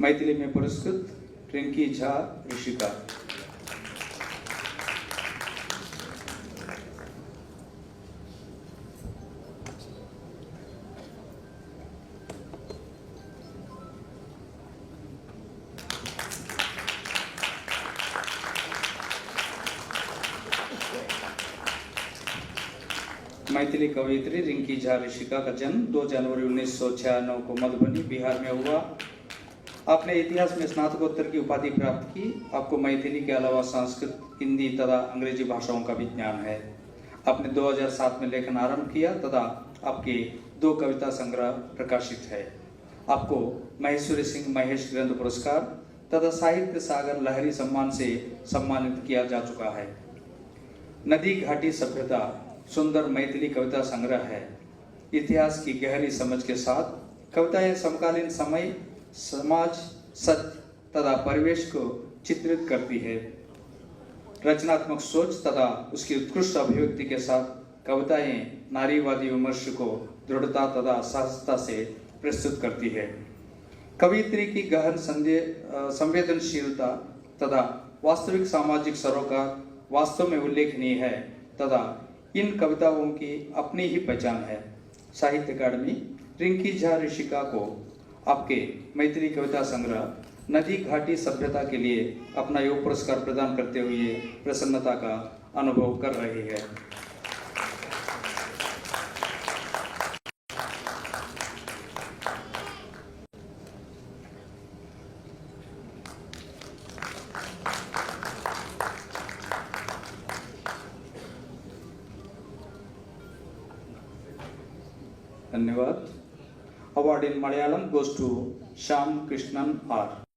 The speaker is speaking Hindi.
मैथिली में पुरस्कृत रिंकी झा ऋषिका। मैथिली कवयित्री रिंकी झा ऋषिका का जन्म 2 जनवरी 1996 को मधुबनी बिहार में हुआ। आपने इतिहास में स्नातकोत्तर की उपाधि प्राप्त की। आपको मैथिली के अलावा संस्कृत, हिंदी तथा अंग्रेजी भाषाओं का भी ज्ञान है। आपने 2007 में लेखन आरंभ किया तथा आपके 2 कविता संग्रह प्रकाशित है। आपको महेश्वरी सिंह महेश ग्रंथ पुरस्कार तथा साहित्य सागर लहरी सम्मान से सम्मानित किया जा चुका है। नदी घाटी सभ्यता सुंदर मैथिली कविता संग्रह है। इतिहास की गहरी समझ के साथ कविताएं समकालीन समय, समाज, सत्य तथा परिवेश को चित्रित करती है। रचनात्मक सोच तथा उसकी उत्कृष्ट अभिव्यक्ति के साथ कविताएं नारीवादी विमर्श को दृढ़ता तथा सहजता से प्रस्तुत करती है। कवयित्री की गहन संवेदनशीलता तथा वास्तविक सामाजिक सरोकार वास्तव में उल्लेखनीय है तथा इन कविताओं की अपनी ही पहचान है। साहित्य अकादमी रिंकी झा ऋषिका को आपके मैथिली कविता संग्रह नदी घाटी सभ्यता के लिए अपना योग पुरस्कार प्रदान करते हुए प्रसन्नता का अनुभव कर रही है। धन्यवाद। Award in Malayalam goes to Shyam Krishnan R.